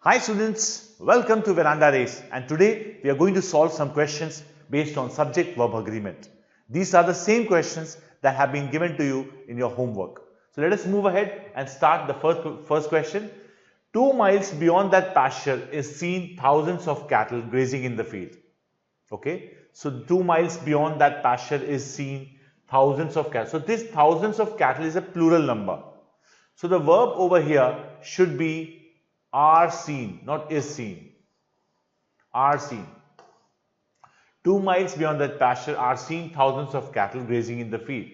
Hi students, welcome to Veranda Race, and today we are going to solve some questions based on subject-verb agreement. These are the same questions that have been given to you in your homework. So let us move ahead and start the first question. 2 miles beyond that pasture is seen thousands of cattle grazing in the field. Okay, so 2 miles beyond that pasture is seen thousands of cattle. So this thousands of cattle is a plural number. So the verb over here should be are seen, not is seen. Are seen. 2 miles beyond that pasture are seen thousands of cattle grazing in the field.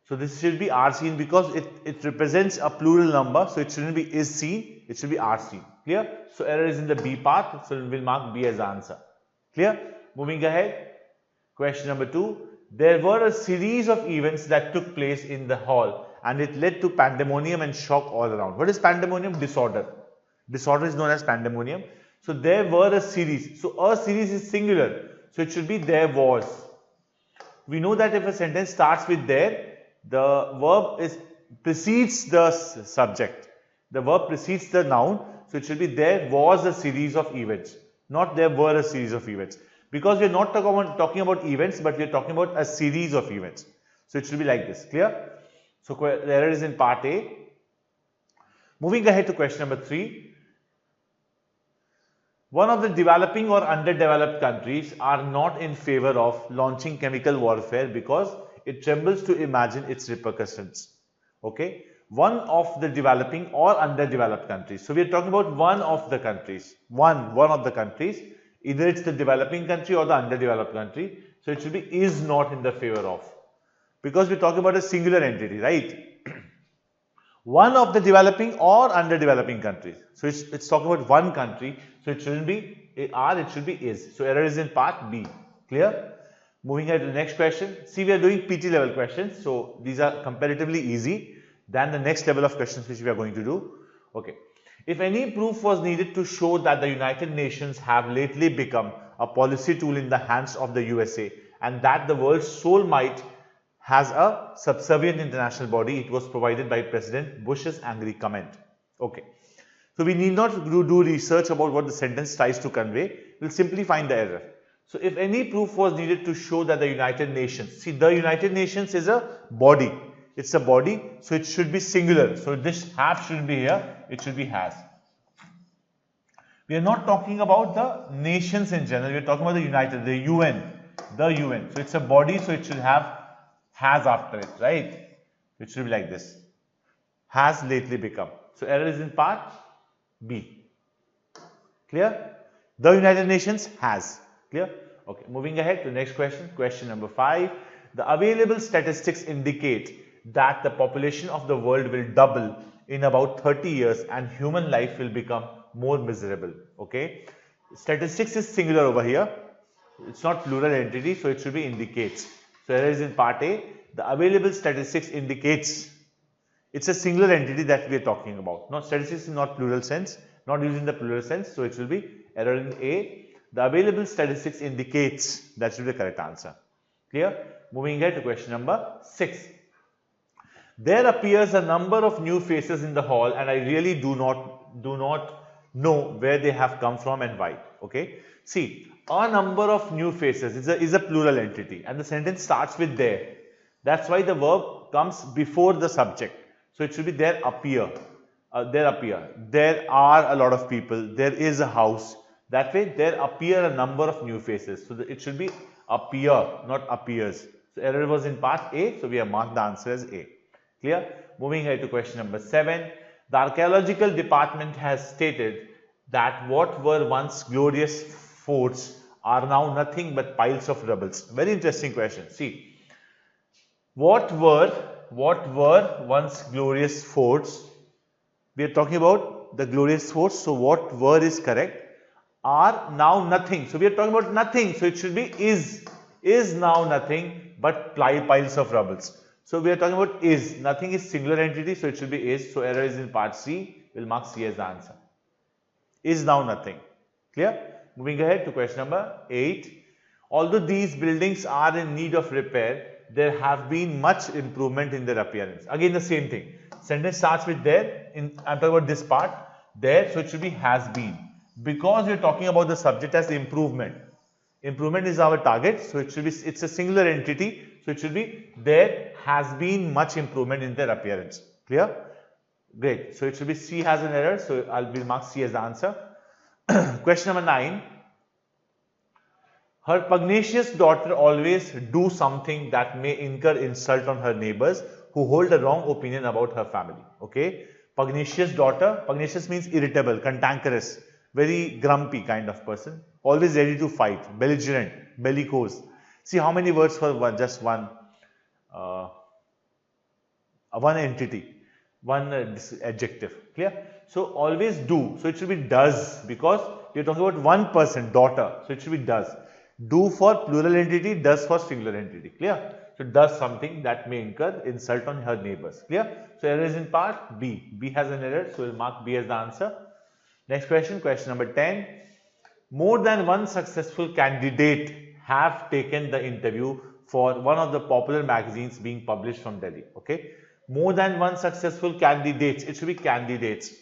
So this should be are seen because it represents a plural number. So it shouldn't be is seen, it should be are seen. Clear? So error is in the B part. So we'll mark B as answer. Clear? Moving ahead. Question number 2. There were a series of events that took place in the hall and it led to pandemonium and shock all around. What is pandemonium? Disorder. Disorder is known as pandemonium. So there were a series. So a series is singular. So it should be there was. We know that if a sentence starts with there, the verb precedes the subject. The verb precedes the noun. So it should be there was a series of events, not there were a series of events. Because we are not talking about events, but we are talking about a series of events. So it should be like this. Clear? So the error is in part A. Moving ahead to question number 3. One of the developing or underdeveloped countries are not in favor of launching chemical warfare because it trembles to imagine its repercussions. Okay? One of the developing or underdeveloped countries. So we are talking about one of the countries. One of the countries. Either it's the developing country or the underdeveloped country. So it should be is not in the favor of. Because we're talking about a singular entity, right? One of the developing or underdeveloping countries. So it's talking about one country. So it shouldn't be are, it should be is. So error is in part B. Clear? Moving ahead to the next question. See, we are doing PT level questions. So these are comparatively easy than the next level of questions which we are going to do. Okay. If any proof was needed to show that the United Nations have lately become a policy tool in the hands of the USA and that the world's sole might has a subservient international body, it was provided by President Bush's angry comment. Okay. So we need not do research about what the sentence tries to convey. We'll simply find the error. So if any proof was needed to show that the United Nations, see the United Nations is a body. It's a body, so it should be singular. So this have shouldn't be here, it should be has. We are not talking about the nations in general, we are talking about the United, the UN. So it's a body, so it should have has after it, right? It should be like this. Has lately become. So error is in part B. Clear? The United Nations has. Clear? Okay, moving ahead to the next question. Question number 5. The available statistics indicate that the population of the world will double in about 30 years and human life will become more miserable. Okay. Statistics is singular over here. It's not plural entity, so it should be indicates. So error is in part A. The available statistics indicates. It's a singular entity that we are talking about. Not statistics in not plural sense, not using the plural sense. So it will be error in A. The available statistics indicates. That should be the correct answer. Clear? Moving ahead to question number 6. There appears a number of new faces in the hall and I really do not know where they have come from and why. Okay. See, a number of new faces is a plural entity and the sentence starts with there. That's why the verb comes before the subject. So it should be there appear. There appear. There are a lot of people. There is a house. That way there appear a number of new faces. So it should be appear, not appears. So error was in part A. So we have marked the answer as A. Clear? Moving ahead to question number 7. The archaeological department has stated that what were once glorious forts are now nothing but piles of rubble. Very interesting question. See, what were once glorious forts? We are talking about the glorious forts. So what were is correct. Are now nothing. So we are talking about nothing. So it should be is now nothing but piles of rubble. So we are talking about is. Nothing is singular entity, so it should be is. So error is in part C. We'll mark C as the answer. Is now nothing. Clear? Moving ahead to question number 8. Although these buildings are in need of repair, there have been much improvement in their appearance. Again the same thing. Sentence starts with there. I'm talking about this part. There, so it should be has been. Because we are talking about the subject as improvement. Improvement is our target, so it should be, it's a singular entity, so it should be there has been much improvement in their appearance. Clear? Great. So it should be C has an error, so I'll be mark C as the answer. Question number 9. Her pugnacious daughter always do something that may incur insult on her neighbors who hold a wrong opinion about her family. Okay. Pugnacious daughter. Pugnacious means irritable, cantankerous, very grumpy kind of person. Always ready to fight, belligerent, bellicose. See how many words for one, just one entity, one adjective. Clear? So always do. So it should be does, because we are talking about one person, daughter. So it should be does. Do for plural entity, does for singular entity. Clear? So does something that may incur insult on her neighbors. Clear? So error is in part B. B has an error, so we'll mark B as the answer. Next question, question number 10. More than one successful candidate have taken the interview for one of the popular magazines being published from Delhi. Okay. More than one successful candidates. It should be candidates.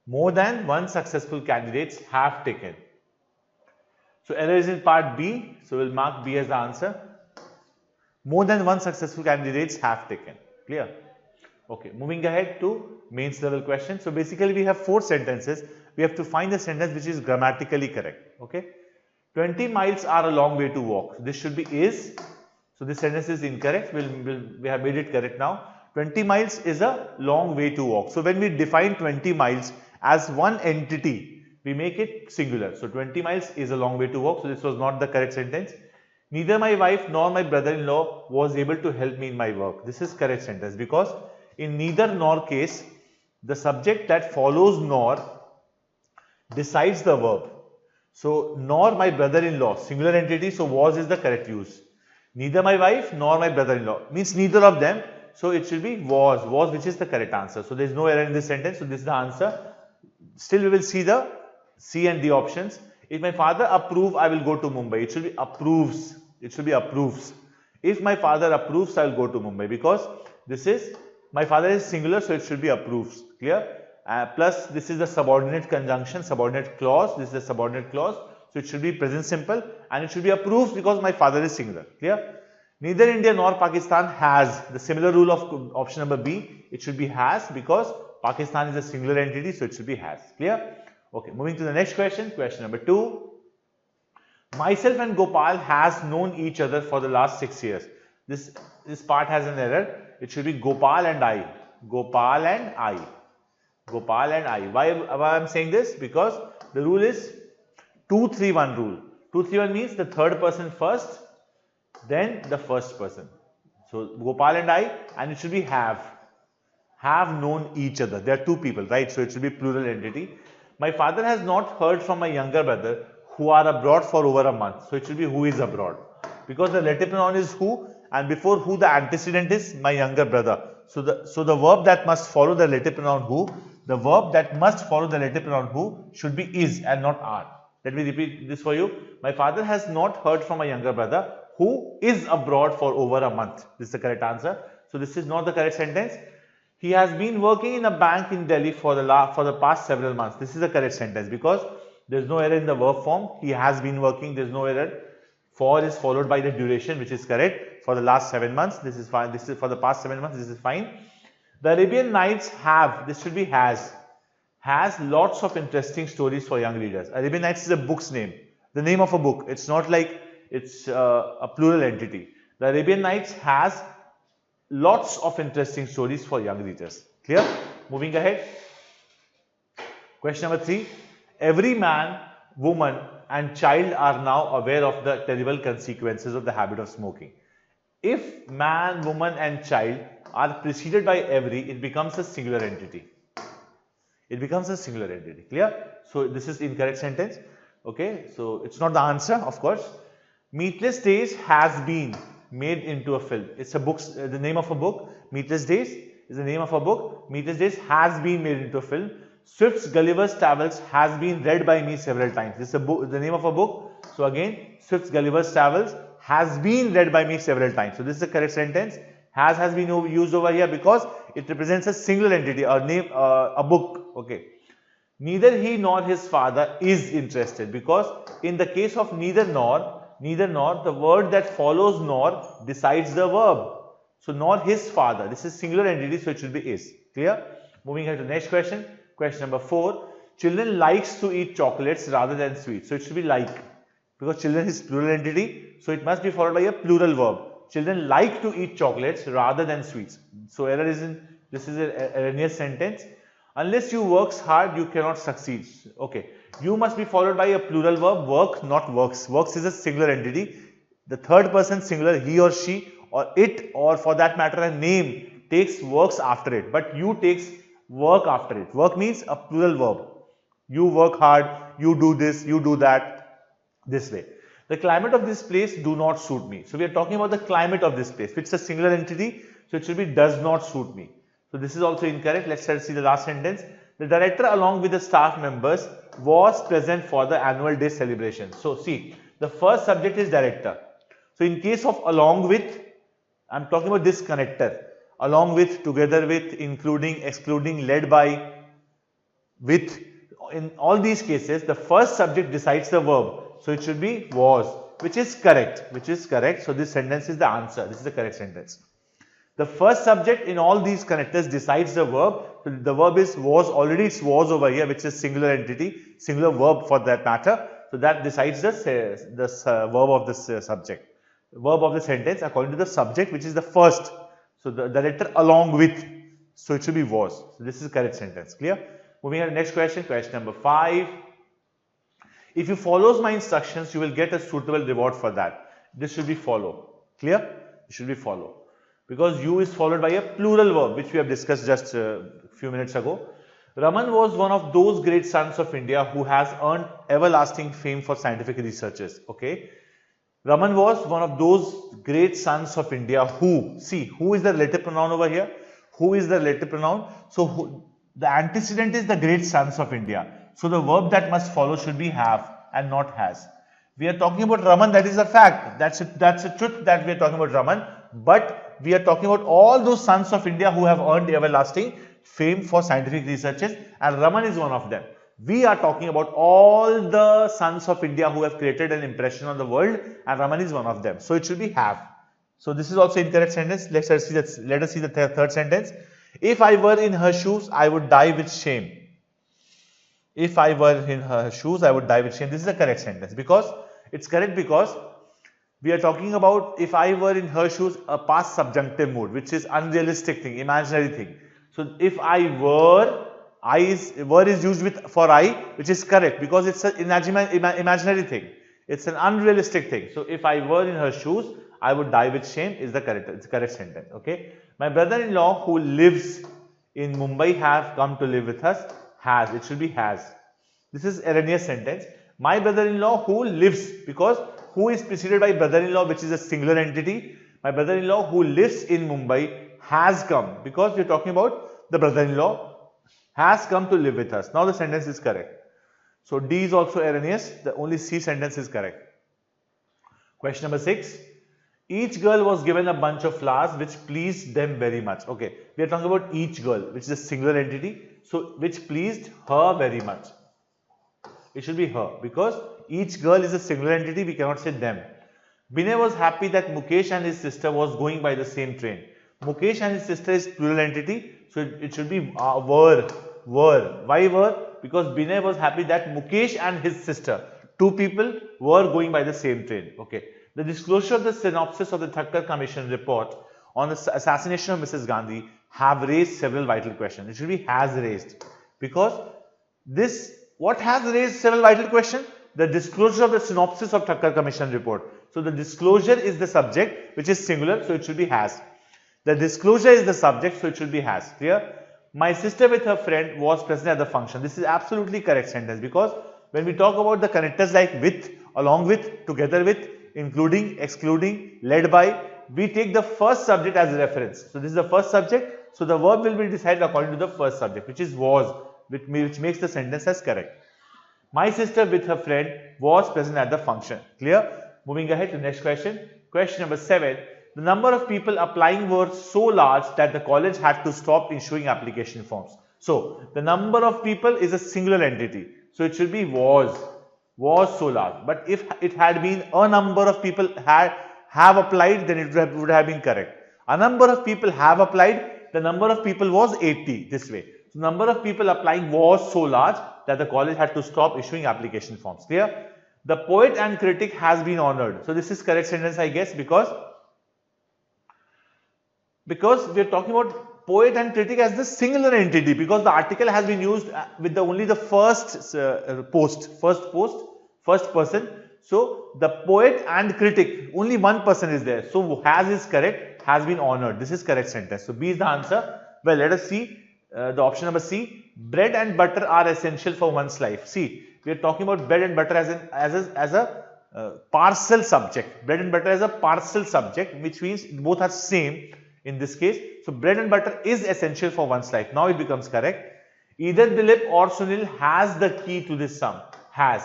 More than one successful candidates have taken. So error is in part B. So we'll mark B as the answer. More than one successful candidates have taken. Clear? Okay. Moving ahead to mains level question. So basically we have 4 sentences. We have to find the sentence which is grammatically correct. Okay. 20 miles are a long way to walk. This should be is. So this sentence is incorrect. We have made it correct now. 20 miles is a long way to walk. So when we define 20 miles as one entity, we make it singular. So 20 miles is a long way to walk. So this was not the correct sentence. Neither my wife nor my brother-in-law was able to help me in my work. This is correct sentence, because in neither nor case, the subject that follows nor decides the verb. So nor my brother-in-law, singular entity, so was is the correct use. Neither my wife nor my brother-in-law means neither of them. So it should be was, which is the correct answer. So there is no error in this sentence. So this is the answer. Still we will see the C and D options. If my father approve, I will go to Mumbai. It should be approves. It should be approves. If my father approves, I will go to Mumbai, because this is, my father is singular, so it should be approves. Clear? Plus this is the subordinate conjunction, subordinate clause. This is the subordinate clause. So it should be present simple, and it should be approves because my father is singular. Clear? Neither India nor Pakistan has the similar rule of option number B. It should be has, because Pakistan is a singular entity, so it should be has. Clear? Okay, moving to the next question, question number 2. Myself and Gopal has known each other for the last 6 years. This part has an error. It should be Gopal and I. Gopal and I. Gopal and I. Why I'm saying this? Because the rule is 2-3-1 rule. 2-3-1 means the third person first, then the first person. So Gopal and I, and it should be have known each other. There are 2 people, right? So it should be plural entity. My father has not heard from my younger brother who are abroad for over a month. So it should be who is abroad, because the relative pronoun is who, and before who the antecedent is my younger brother. So the verb that must follow the relative pronoun who, the verb that must follow the relative pronoun who should be is and not are. Let me repeat this for you. My father has not heard from my younger brother who is abroad for over a month. This is the correct answer. So this is not the correct sentence. He has been working in a bank in Delhi for the past several months. This is the correct sentence, because there is no error in the verb form. He has been working. There is no error. For is followed by the duration, which is correct. For the last 7 months, this is fine. This is for the past 7 months. This is fine. The Arabian Nights have. This should be has lots of interesting stories for young readers. Arabian Nights is a book's name, the name of a book. It's not like it's a plural entity. The Arabian Nights has lots of interesting stories for young readers. Clear? Moving ahead. Question number 3. Every man, woman and child are now aware of the terrible consequences of the habit of smoking. If man, woman and child are preceded by every, it becomes a singular entity. It becomes a singular entity. Clear? So this is incorrect sentence. Okay, so it's not the answer, of course. Meatless Days has been made into a film. It's a book, the name of a book. Meatless Days is the name of a book. Meatless Days has been made into a film. Swift's Gulliver's Travels has been read by me several times. This is a book, the name of a book. So again, Swift's Gulliver's Travels has been read by me several times. So this is the correct sentence. Has been used over here because it represents a singular entity, a name, a book. Okay. Neither he nor his father is interested, because in the case of neither nor, the word that follows nor decides the verb. So nor his father, this is singular entity, so it should be is. Clear? Moving ahead to the next question. Question number 4. Children likes to eat chocolates rather than sweets. So it should be like, because children is plural entity, so it must be followed by a plural verb. Children like to eat chocolates rather than sweets. So error is in, this is an erroneous sentence. Unless you works hard, you cannot succeed. Okay. You must be followed by a plural verb, work, not works. Works is a singular entity. The third person singular, he or she, or it, or for that matter a name, takes works after it. But you takes work after it. Work means a plural verb. You work hard, you do this, you do that, this way. The climate of this place do not suit me. So we are talking about the climate of this place, which is a singular entity. So it should be does not suit me. So this is also incorrect. Let's try to see the last sentence. The director along with the staff members was present for the annual day celebration. So see, the first subject is director. So in case of along with, I am talking about this connector. Along with, together with, including, excluding, led by, with. In all these cases, the first subject decides the verb. So it should be was, which is correct. So this sentence is the answer. This is the correct sentence. The first subject in all these connectors decides the verb. So the verb is was, already it's was over here, which is singular entity, singular verb for that matter. So that decides the verb of this subject. Verb of the sentence according to the subject, which is the first. So the director along with. So it should be was. So this is the correct sentence. Clear? Moving on to the next question. Question number 5. If you follows my instructions, you will get a suitable reward for that. This should be follow. Clear? It should be follow. Because you is followed by a plural verb, which we have discussed just a few minutes ago. Raman was one of those great sons of India who has earned everlasting fame for scientific researches. Okay. Raman was one of those great sons of India who, see, who is the relative pronoun over here? Who is the relative pronoun? So the antecedent is the great sons of India. So the verb that must follow should be have and not has. We are talking about Raman, that is a fact. That's a truth that we are talking about Raman. But we are talking about all those sons of India who have earned everlasting fame for scientific researches, and Raman is one of them. We are talking about all the sons of India who have created an impression on the world, and Raman is one of them. So it should be have. So this is also incorrect sentence. Let us see the third sentence. If I were in her shoes, I would die with shame. If I were in her shoes, I would die with shame. This is the correct sentence, because it's correct because we are talking about if I were in her shoes, a past subjunctive mood, which is unrealistic thing, imaginary thing. So if I were, were is used with for I, which is correct because it's an imaginary thing. It's an unrealistic thing. So if I were in her shoes, I would die with shame is the correct sentence. Okay. My brother-in-law who lives in Mumbai have come to live with us. Has, it should be has. This is erroneous sentence. My brother-in-law who lives, because who is preceded by brother-in-law, which is a singular entity. My brother-in-law who lives in Mumbai has come, because we are talking about the brother-in-law has come to live with us. Now the sentence is correct. So D is also erroneous. The only C sentence is correct. Question number 6. Each girl was given a bunch of flowers which pleased them very much. Okay, we are talking about each girl, which is a singular entity. So which pleased her very much. It should be her, because each girl is a singular entity. We cannot say them. Binay was happy that Mukesh and his sister was going by the same train. Mukesh and his sister is plural entity. So it should be were. Why were? Because Binay was happy that Mukesh and his sister, two people, were going by the same train. Okay. The disclosure of the synopsis of the Thakkar Commission report on the assassination of Mrs. Gandhi have raised several vital questions. It should be has raised, because what has raised several vital questions? The disclosure of the synopsis of Thakkar Commission report. So the disclosure is the subject, which is singular, so it should be has. The disclosure is the subject, so it should be has. Clear? My sister with her friend was present at the function. This is absolutely correct sentence, because when we talk about the connectors like with, along with, together with, including, excluding, led by, we take the first subject as a reference. So this is the first subject. So the verb will be decided according to the first subject, which is was, which makes the sentence as correct. My sister with her friend was present at the function. Clear? Moving ahead to the next question. Question number 7. The number of people applying were so large that the college had to stop issuing application forms. So the number of people is a singular entity. So it should be was so large. But if it had been a number of people have applied, then it would have been correct. A number of people have applied, the number of people was 80 this way. So number of people applying was so large that the college had to stop issuing application forms. Clear? The poet and critic has been honored. So this is correct sentence, I guess, because we are talking about poet and critic as the singular entity, because the article has been used with only the first person. So the poet and critic, only one person is there. So has is correct, has been honored. This is correct sentence. So B is the answer. Well, let us see the option number C. Bread and butter are essential for one's life. See, we are talking about bread and butter as a partial subject. Bread and butter as a partial subject, which means both are same in this case. So bread and butter is essential for one's life. Now it becomes correct. Either Dilip or Sunil has the key to this sum. Has.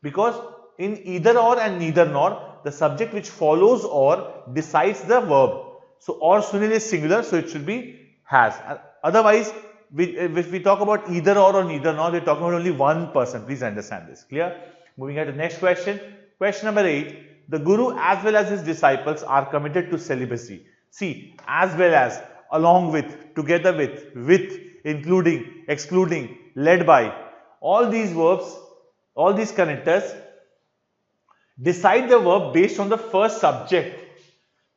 Because in either or and neither nor, the subject which follows or decides the verb. So or Sunil is singular, so it should be has. Otherwise, if we talk about either or neither nor, we are talking about only one person. Please understand this. Clear? Moving on to the next question. Question number 8. The Guru as well as his disciples are committed to celibacy. See, as well as, along with, together with, including, excluding, led by. All these verbs, all these connectors decide the verb based on the first subject.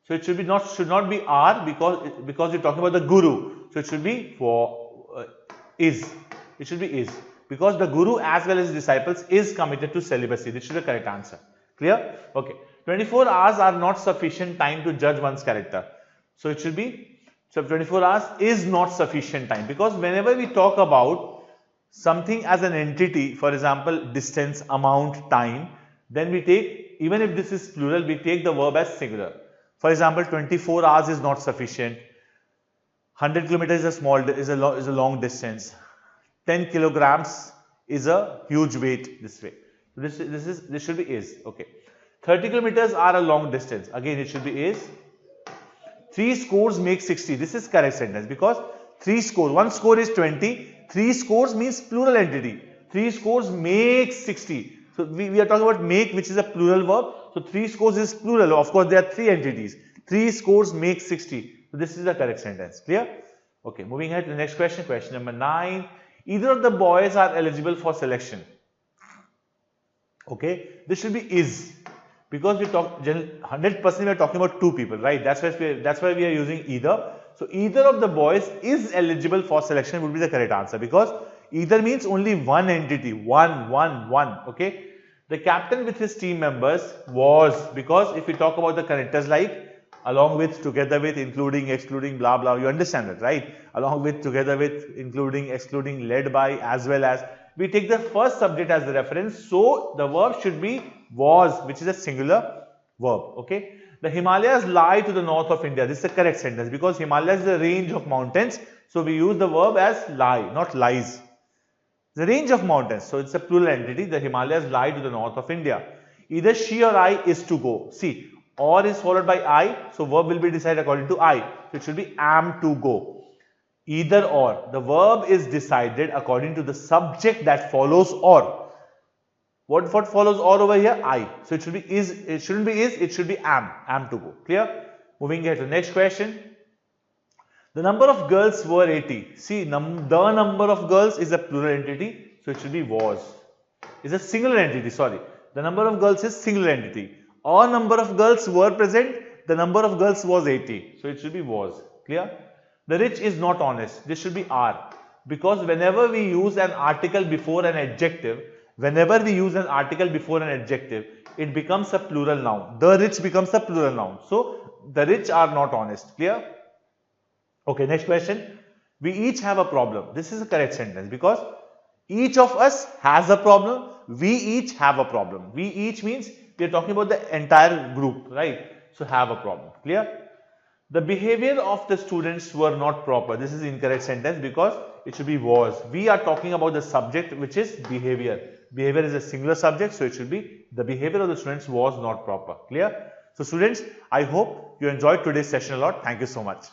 So it should not be are, because you're talking about the Guru. So it should be is. It should be is. Because the Guru as well as his disciples is committed to celibacy. This should be the correct answer. Clear? Okay. 24 hours are not sufficient time to judge one's character. So it should be, so 24 hours is not sufficient time, because whenever we talk about something as an entity, for example, distance, amount, time, then we take, even if this is plural, we take the verb as singular. For example, 24 hours is not sufficient. 100 kilometers is a long distance. 10 kilograms is a huge weight this way. This should be is. Okay. 30 kilometers are a long distance. Again, it should be is. 3 scores make 60. This is correct sentence, because 3 score, 1 score is 20. 3 scores means plural entity. 3 scores make 60. So we are talking about make, which is a plural verb. So 3 scores is plural. Of course, there are 3 entities. 3 scores make 60. So this is the correct sentence. Clear? Okay, moving ahead to the next question. Question number 9. Either of the boys are eligible for selection. Okay, this should be is, because we talk 100% we are talking about 2 people, right? That's why we are using either. So either of the boys is eligible for selection would be the correct answer, because either means only one entity, one. Okay. The captain with his team members was, because if we talk about the connectors like along with, together with, including, excluding, blah blah, you understand it, right? Along with, together with, including, excluding, led by, as well as, we take the first subject as the reference. So the verb should be was, which is a singular verb. Okay. The Himalayas lie to the north of India. This is the correct sentence, because Himalayas is a range of mountains. So we use the verb as lie, not lies. The range of mountains. So it's a plural entity. The Himalayas lie to the north of India. Either she or I is to go. See, or is followed by I. So verb will be decided according to I. So it should be am to go. Either or. The verb is decided according to the subject that follows or. What follows or over here? I. So it should be is. It shouldn't be is. It should be am. Am to go. Clear? Moving ahead to the next question. The number of girls were 80. See, the number of girls is a plural entity. So it should be was. Is a singular entity. Sorry. The number of girls is singular entity. Or number of girls were present. The number of girls was 80. So it should be was. Clear? The rich is not honest. This should be are. Because whenever we use an article before an adjective, it becomes a plural noun. The rich becomes a plural noun. So the rich are not honest. Clear? Okay, next question. We each have a problem. This is a correct sentence, because each of us has a problem. We each have a problem. We each means we are talking about the entire group, right? So have a problem. Clear? The behavior of the students were not proper. This is incorrect sentence, because it should be was. We are talking about the subject, which is behavior. Behavior is a singular subject, so it should be the behavior of the students was not proper. Clear? So students, I hope you enjoyed today's session a lot. Thank you so much.